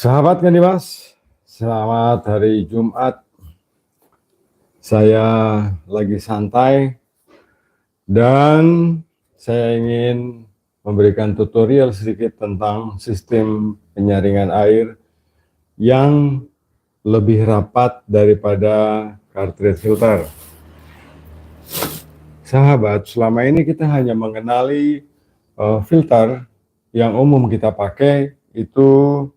Sahabat kan Mas, selamat hari Jumat. Saya lagi santai dan saya ingin memberikan tutorial sedikit tentang sistem penyaringan air yang lebih rapat daripada cartridge filter. Sahabat, selama ini kita hanya mengenali filter yang umum kita pakai itu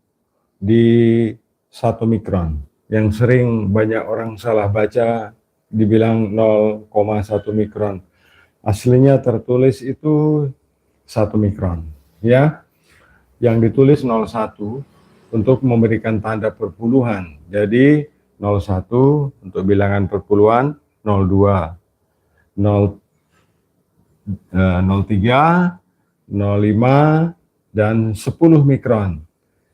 di 1 mikron, yang sering banyak orang salah baca dibilang 0,1 mikron. Aslinya tertulis itu 1 mikron ya, yang ditulis 01 untuk memberikan tanda perpuluhan. Jadi 01 untuk bilangan perpuluhan, 02 03, 05 dan 10 mikron.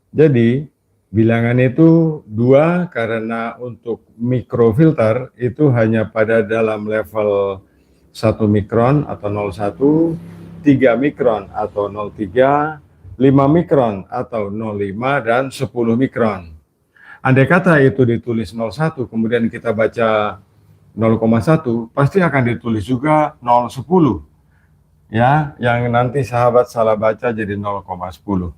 Jadi bilangan itu 2 karena untuk mikrofilter itu hanya pada dalam level 1 mikron atau 01, 3 mikron atau 03, 5 mikron atau 05 dan 10 mikron. Andai kata itu ditulis 01 kemudian kita baca 0,1 pasti akan ditulis juga 0,10 ya, yang nanti sahabat salah baca jadi 0,10.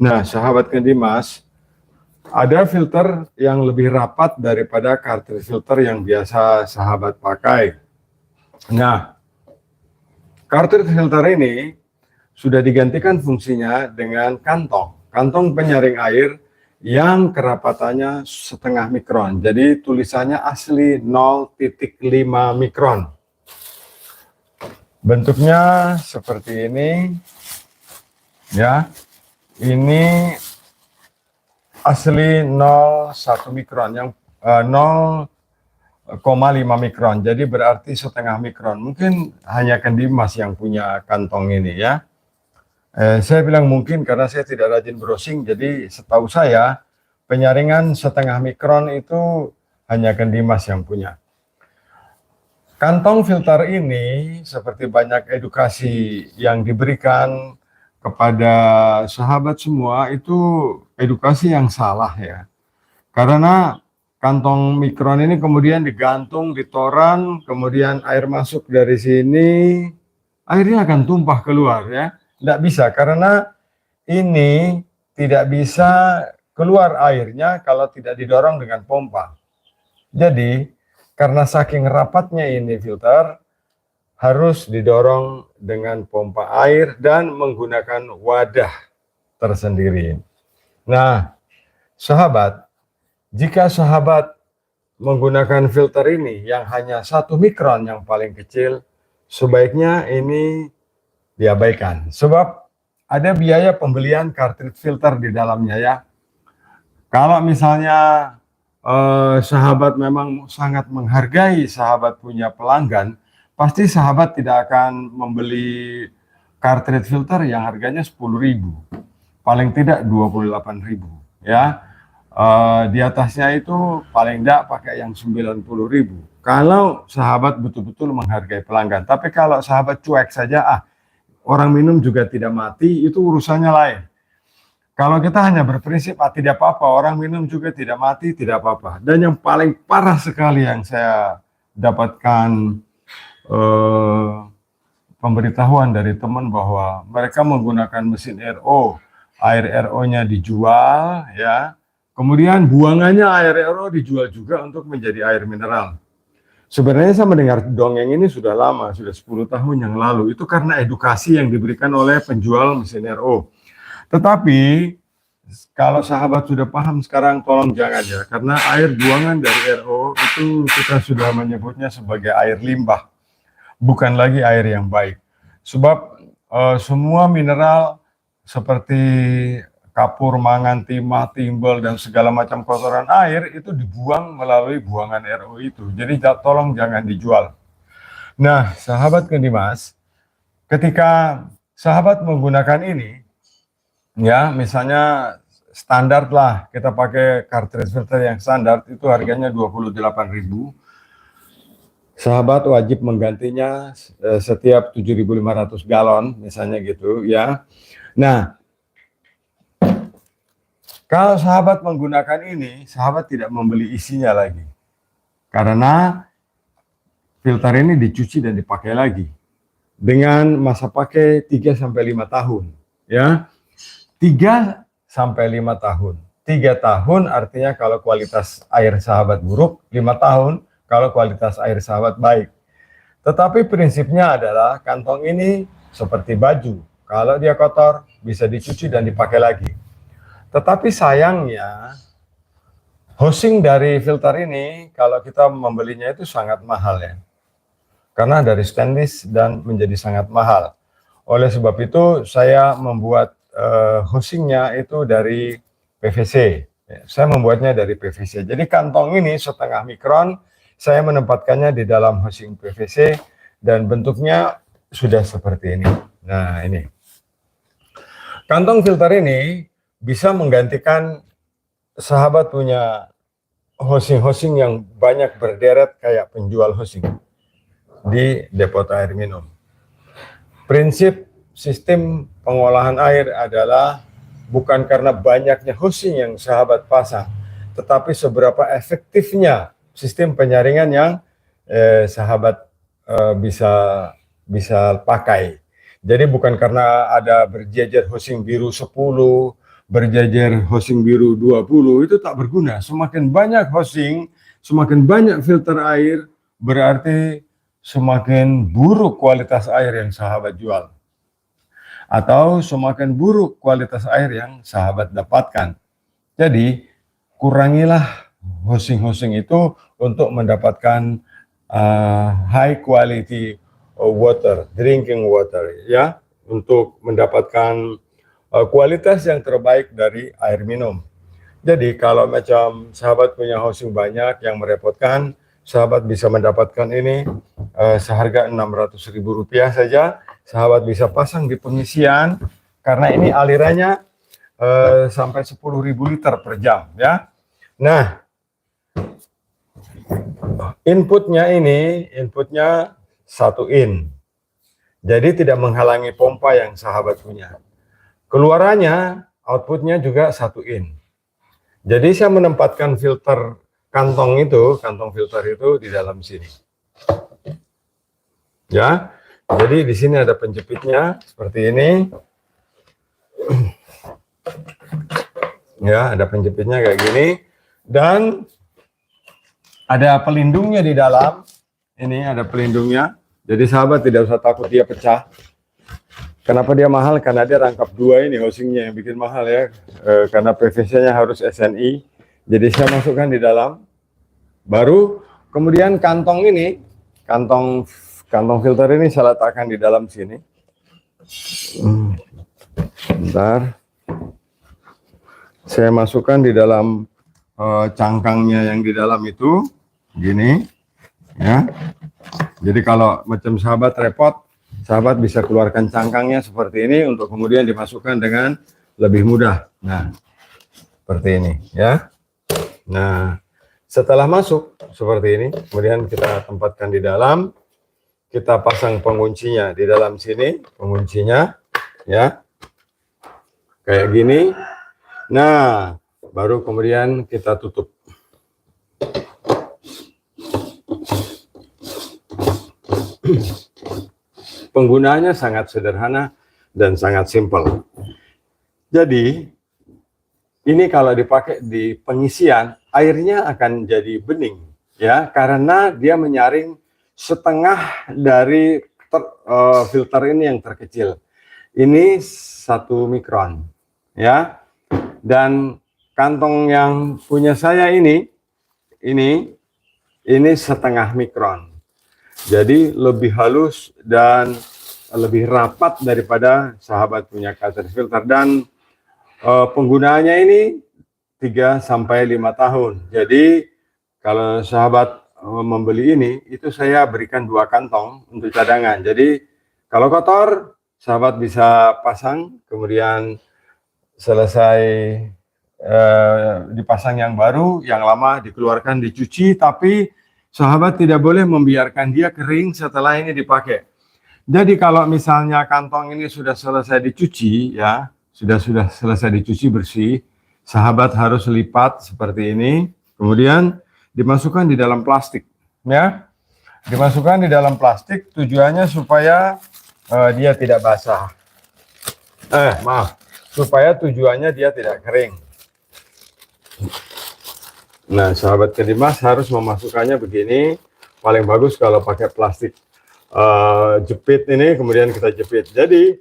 Nah, sahabat Dimas, ada filter yang lebih rapat daripada cartridge filter yang biasa sahabat pakai. Nah, cartridge filter ini sudah digantikan fungsinya dengan kantong penyaring air yang kerapatannya setengah mikron. Jadi tulisannya asli 0,5 mikron. Bentuknya seperti ini ya. Ini asli 0,1 mikron, yang 0,5 mikron, jadi berarti setengah mikron. Mungkin hanya Dimas yang punya kantong ini ya. Saya bilang mungkin karena saya tidak rajin browsing, jadi setahu saya penyaringan setengah mikron itu hanya Dimas yang punya. Kantong filter ini seperti banyak edukasi yang diberikan kepada sahabat semua itu edukasi yang salah ya. Karena kantong mikron ini kemudian digantung di toran, kemudian air masuk dari sini, airnya akan tumpah keluar ya. Tidak bisa karena ini tidak bisa keluar airnya kalau tidak didorong dengan pompa. Jadi karena saking rapatnya ini filter, harus didorong dengan pompa air dan menggunakan wadah tersendiri. Nah, sahabat, jika sahabat menggunakan filter ini yang hanya 1 mikron yang paling kecil, sebaiknya ini diabaikan. Sebab ada biaya pembelian cartridge filter di dalamnya ya. Kalau misalnya sahabat memang sangat menghargai sahabat punya pelanggan, pasti sahabat tidak akan membeli cartridge filter yang harganya 10.000, paling tidak 28.000 ya. Di atasnya itu paling tidak pakai yang 90.000 kalau sahabat betul-betul menghargai pelanggan. Tapi kalau sahabat cuek saja, orang minum juga tidak mati, itu urusannya lain. Kalau kita hanya berprinsip tidak apa-apa, orang minum juga tidak mati, tidak apa-apa. Dan yang paling parah sekali yang saya dapatkan pemberitahuan dari teman bahwa mereka menggunakan mesin RO, air RO-nya dijual ya, kemudian buangannya air RO dijual juga untuk menjadi air mineral. Sebenarnya saya mendengar dongeng ini sudah lama, sudah 10 tahun yang lalu, itu karena edukasi yang diberikan oleh penjual mesin RO. Tetapi kalau sahabat sudah paham sekarang, tolong jangan ya, karena air buangan dari RO itu kita sudah menyebutnya sebagai air limbah, bukan lagi air yang baik. Sebab semua mineral seperti kapur, mangan, timah, timbel, dan segala macam kotoran air itu dibuang melalui buangan RO itu. Jadi tolong jangan dijual. Nah, sahabat Dimas, ketika sahabat menggunakan ini, ya misalnya standar lah, kita pakai cartridge filter yang standar itu harganya 28.000. Sahabat wajib menggantinya setiap 7.500 galon misalnya gitu ya. Nah, Kalau sahabat menggunakan ini, sahabat tidak membeli isinya lagi. Karena filter ini dicuci dan dipakai lagi. Dengan masa pakai 3-5 tahun. Ya, 3 sampai 5 tahun. 3 tahun artinya kalau kualitas air sahabat buruk, 5 tahun kalau kualitas air sahabat baik. Tetapi prinsipnya adalah kantong ini seperti baju. Kalau dia kotor, bisa dicuci dan dipakai lagi. Tetapi sayangnya, housing dari filter ini, kalau kita membelinya itu sangat mahal ya. Karena dari stainless dan menjadi sangat mahal. Oleh sebab itu, saya membuat housingnya itu dari PVC. Saya membuatnya dari PVC. Jadi kantong ini setengah mikron, saya menempatkannya di dalam housing PVC dan bentuknya sudah seperti ini. Nah, ini. Kantong filter ini bisa menggantikan sahabat punya housing-housing yang banyak berderet kayak penjual housing di depot air minum. Prinsip sistem pengolahan air adalah bukan karena banyaknya housing yang sahabat pasang, tetapi seberapa efektifnya sistem penyaringan yang sahabat bisa pakai. Jadi bukan karena ada berjejer housing biru 10, berjejer housing biru 20, itu tak berguna. Semakin banyak housing, semakin banyak filter air, berarti semakin buruk kualitas air yang sahabat jual. Atau semakin buruk kualitas air yang sahabat dapatkan. Jadi, kurangilah housing-housing itu untuk mendapatkan high quality water, drinking water, ya, untuk mendapatkan kualitas yang terbaik dari air minum. Jadi kalau macam sahabat punya housing banyak yang merepotkan, sahabat bisa mendapatkan ini seharga Rp600.000 saja. Sahabat bisa pasang di pengisian karena ini alirannya sampai 10.000 liter per jam, ya. Nah, inputnya 1 in. Jadi tidak menghalangi pompa yang sahabat punya. Keluarannya, outputnya juga 1 in. Jadi saya menempatkan filter kantong filter itu di dalam sini. Ya, jadi di sini ada penjepitnya seperti ini. Ya, ada penjepitnya kayak gini. Dan ada pelindungnya di dalam. Ini ada pelindungnya. Jadi sahabat tidak usah takut dia pecah. Kenapa dia mahal? Karena dia rangkap 2 ini housingnya yang bikin mahal ya. Karena PVC-nya harus SNI. Jadi saya masukkan di dalam. Baru kemudian kantong ini, kantong filter ini saya letakkan di dalam sini. Bentar. Saya masukkan di dalam cangkangnya yang di dalam itu. Gini. Ya. Jadi kalau macam sahabat repot, sahabat bisa keluarkan cangkangnya seperti ini untuk kemudian dimasukkan dengan lebih mudah. Nah, seperti ini ya. Nah, setelah masuk seperti ini, kemudian kita tempatkan di dalam, kita pasang penguncinya di dalam sini, penguncinya ya. Kayak gini. Nah, baru kemudian kita tutup. Penggunaannya sangat sederhana dan sangat simpel. Jadi, ini kalau dipakai di pengisian, airnya akan jadi bening, ya, karena dia menyaring setengah dari filter ini yang terkecil. Ini 1 mikron, ya. Dan kantong yang punya saya ini setengah mikron. Jadi lebih halus dan lebih rapat daripada sahabat punya cartridge filter, dan penggunaannya ini 3-5 tahun. Jadi kalau sahabat membeli ini, itu saya berikan 2 kantong untuk cadangan. Jadi kalau kotor, sahabat bisa pasang, kemudian selesai dipasang yang baru, yang lama dikeluarkan, dicuci, tapi sahabat tidak boleh membiarkan dia kering setelah ini dipakai. Jadi kalau misalnya kantong ini sudah selesai dicuci, ya, sudah selesai dicuci bersih, Sahabat harus lipat seperti ini, kemudian dimasukkan di dalam plastik, ya. Dimasukkan di dalam plastik tujuannya supaya dia tidak basah. Supaya tujuannya dia tidak kering. Nah, sahabat Kedimas harus memasukkannya begini. Paling bagus kalau pakai plastik jepit ini, kemudian kita jepit. Jadi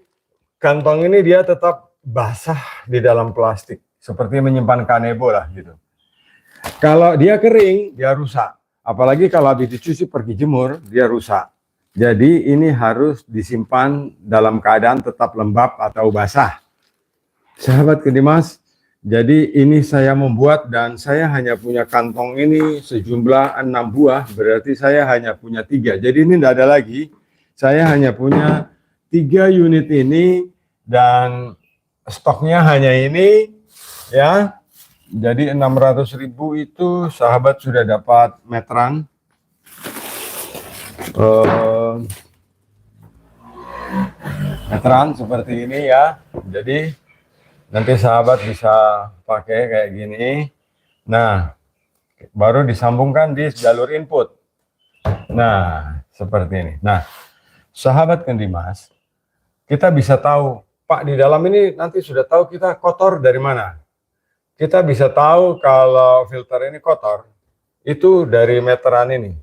kantong ini dia tetap basah di dalam plastik, seperti menyimpan kanebo lah gitu. Kalau dia kering, dia rusak. Apalagi kalau habis dicuci pergi jemur, dia rusak. Jadi ini harus disimpan dalam keadaan tetap lembab atau basah. Sahabat Kedimas, jadi ini saya membuat dan saya hanya punya kantong ini sejumlah 6 buah, berarti saya hanya punya 3. Jadi ini tidak ada lagi. Saya hanya punya 3 unit ini dan stoknya hanya ini, ya. Jadi 600.000 itu sahabat sudah dapat meteran. Meteran seperti ini ya. Jadi nanti sahabat bisa pakai kayak gini. Nah, baru disambungkan di jalur input. Nah, seperti ini. Nah, sahabat Kedimas, kita bisa tahu, Pak, di dalam ini nanti sudah tahu kita kotor dari mana. Kita bisa tahu kalau filter ini kotor, itu dari meteran ini.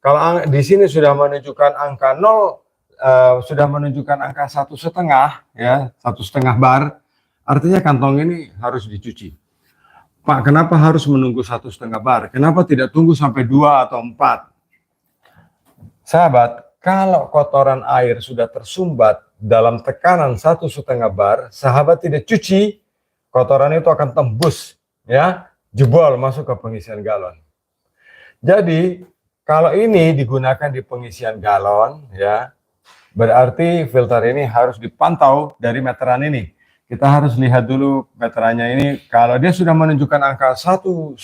Kalau di sini sudah menunjukkan angka 0, sudah menunjukkan angka 1,5, ya, 1,5 bar, artinya kantong ini harus dicuci. Pak, kenapa harus menunggu 1,5 bar? Kenapa tidak tunggu sampai 2 atau 4? Sahabat, kalau kotoran air sudah tersumbat dalam tekanan 1,5 bar, sahabat tidak cuci, kotoran itu akan tembus, ya, jebol masuk ke pengisian galon. Jadi kalau ini digunakan di pengisian galon, ya, berarti filter ini harus dipantau dari meteran ini. Kita harus lihat dulu meterannya ini. Kalau dia sudah menunjukkan angka 1,5,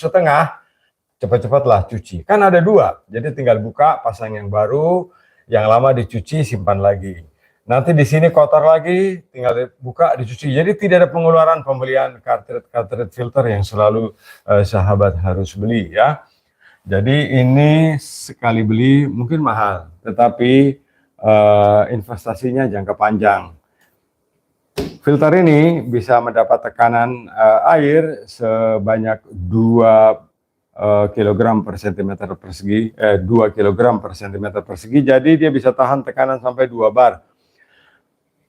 cepat-cepatlah cuci. Kan ada 2, jadi tinggal buka, pasang yang baru, yang lama dicuci, simpan lagi. Nanti di sini kotor lagi, tinggal dibuka, dicuci. Jadi tidak ada pengeluaran pembelian cartridge filter yang selalu sahabat harus beli, ya. Jadi ini sekali beli mungkin mahal, tetapi investasinya jangka panjang. Filter ini bisa mendapat tekanan air sebanyak 2 kilogram per sentimeter persegi, 2 kilogram per sentimeter persegi. Jadi dia bisa tahan tekanan sampai 2 bar.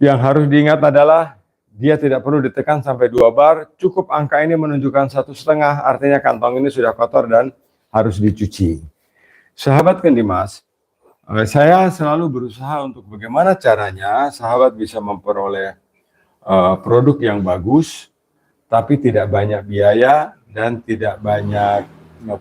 Yang harus diingat adalah dia tidak perlu ditekan sampai 2 bar, cukup angka ini menunjukkan 1,5, artinya kantong ini sudah kotor dan harus dicuci. Sahabat Kedimas, saya selalu berusaha untuk bagaimana caranya sahabat bisa memperoleh produk yang bagus, tapi tidak banyak biaya dan tidak banyak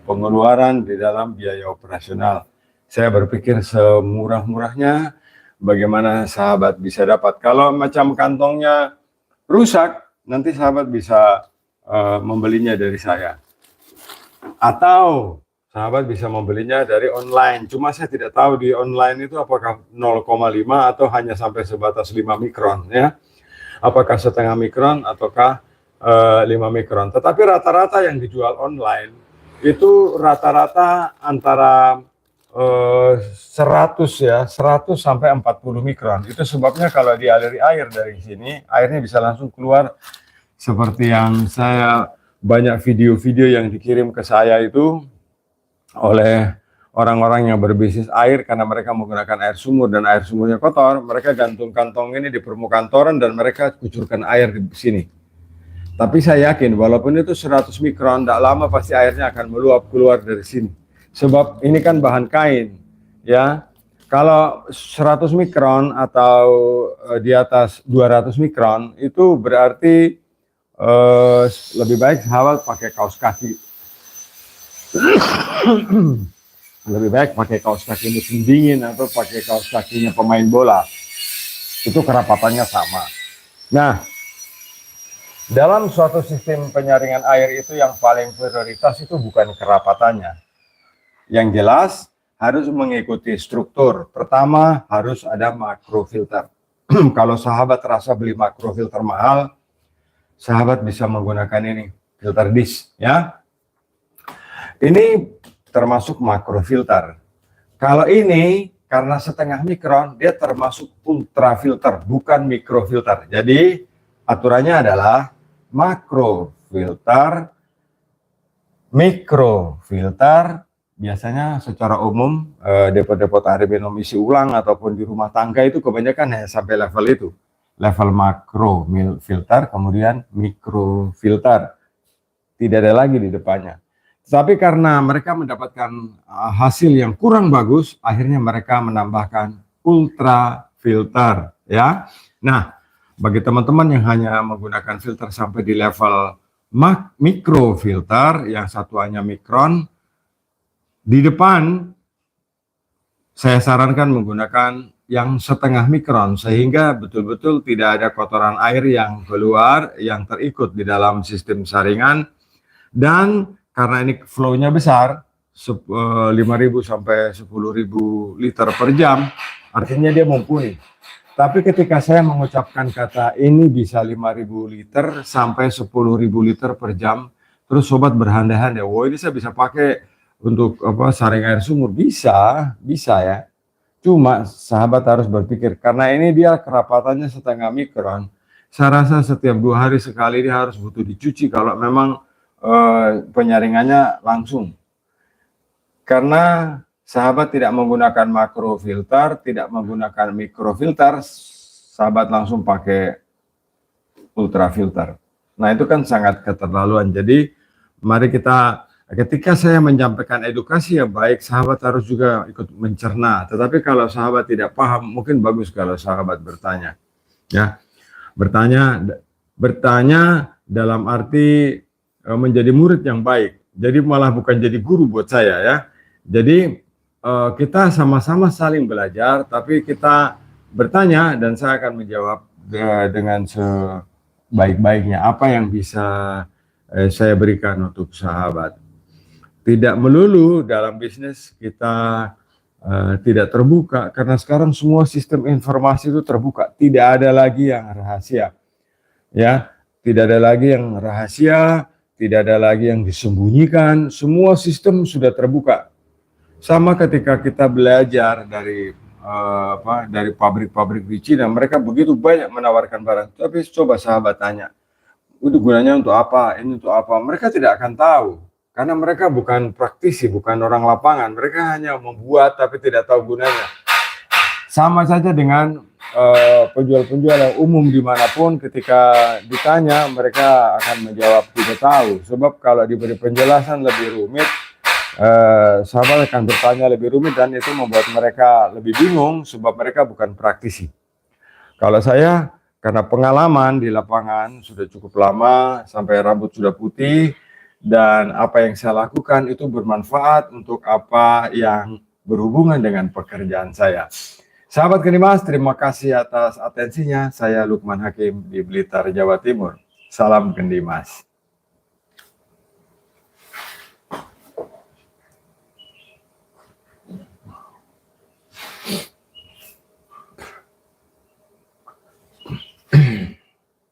pengeluaran di dalam biaya operasional. Saya berpikir semurah-murahnya, bagaimana sahabat bisa dapat. Kalau macam kantongnya rusak, nanti sahabat bisa membelinya dari saya. Atau sahabat bisa membelinya dari online. Cuma saya tidak tahu di online itu apakah 0,5 atau hanya sampai sebatas 5 mikron, ya. Apakah setengah mikron ataukah 5 mikron. Tetapi rata-rata yang dijual online itu rata-rata antara 100 ya, 100 sampai 40 mikron. Itu sebabnya kalau dialiri air dari sini, airnya bisa langsung keluar seperti yang saya banyak video-video yang dikirim ke saya itu oleh orang-orang yang berbisnis air karena mereka menggunakan air sumur dan air sumurnya kotor, mereka gantung kantong ini di permukaan toren dan mereka kucurkan air di sini. Tapi saya yakin walaupun itu 100 mikron, tidak lama pasti airnya akan meluap keluar dari sini. Sebab ini kan bahan kain, ya. Kalau 100 mikron atau di atas 200 mikron itu berarti lebih baik sahabat pakai kaos kaki. Lebih baik pakai kaos kaki musim dingin atau pakai kaos kakinya pemain bola. Itu kerapatannya sama. Nah, dalam suatu sistem penyaringan air itu yang paling prioritas itu bukan kerapatannya. Yang jelas harus mengikuti struktur. Pertama harus ada makrofilter. Kalau sahabat terasa beli makrofilter mahal, sahabat bisa menggunakan ini. filter disk ya. Ini termasuk makrofilter. Kalau ini karena setengah mikron, dia termasuk ultrafilter, bukan mikrofilter. Jadi aturannya adalah makrofilter, mikrofilter. Biasanya secara umum depot-depot air minum isi ulang ataupun di rumah tangga itu kebanyakan sampai level itu. Level makro filter, kemudian mikrofilter. Tidak ada lagi di depannya. Tapi karena mereka mendapatkan hasil yang kurang bagus, akhirnya mereka menambahkan ultra filter ya. Nah, bagi teman-teman yang hanya menggunakan filter sampai di level mikrofilter yang satuannya mikron, di depan saya sarankan menggunakan yang setengah mikron sehingga betul-betul tidak ada kotoran air yang keluar yang terikut di dalam sistem saringan. Dan karena ini flow-nya besar, 5.000 sampai 10.000 liter per jam, artinya dia mumpuni. Tapi ketika saya mengucapkan kata ini bisa 5.000 liter sampai 10.000 liter per jam, terus sobat berandai-andai, wah ini saya bisa pakai untuk saring air sumur. Bisa ya. Cuma sahabat harus berpikir, karena ini dia kerapatannya setengah mikron, saya rasa setiap 2 hari sekali dia harus butuh dicuci kalau memang penyaringannya langsung. Karena sahabat tidak menggunakan makrofilter, tidak menggunakan mikrofilter, sahabat langsung pakai ultrafilter. Nah itu kan sangat keterlaluan. Jadi mari kita, ketika saya menyampaikan edukasi yang baik, sahabat harus juga ikut mencerna. Tetapi kalau sahabat tidak paham, mungkin bagus kalau sahabat bertanya. Ya, bertanya dalam arti menjadi murid yang baik. Jadi malah bukan jadi guru buat saya ya. Jadi kita sama-sama saling belajar, tapi kita bertanya dan saya akan menjawab dengan sebaik-baiknya apa yang bisa saya berikan untuk sahabat. Tidak melulu dalam bisnis kita tidak terbuka, karena sekarang semua sistem informasi itu terbuka. Tidak ada lagi yang rahasia. Ya, tidak ada lagi yang rahasia. Tidak ada lagi yang disembunyikan, semua sistem sudah terbuka. Sama ketika kita belajar dari pabrik-pabrik di Cina, mereka begitu banyak menawarkan barang. Tapi coba sahabat tanya, itu gunanya untuk apa? Ini untuk apa? Mereka tidak akan tahu, karena mereka bukan praktisi, bukan orang lapangan. Mereka hanya membuat tapi tidak tahu gunanya. Sama saja dengan penjual-penjual yang umum dimanapun, ketika ditanya mereka akan menjawab tidak tahu. Sebab kalau diberi penjelasan lebih rumit, sahabat akan bertanya lebih rumit dan itu membuat mereka lebih bingung sebab mereka bukan praktisi. Kalau saya, karena pengalaman di lapangan sudah cukup lama, sampai rambut sudah putih, dan apa yang saya lakukan itu bermanfaat untuk apa yang berhubungan dengan pekerjaan saya. Sahabat Kendimas, terima kasih atas atensinya. Saya Lukman Hakim di Blitar, Jawa Timur. Salam Kendimas.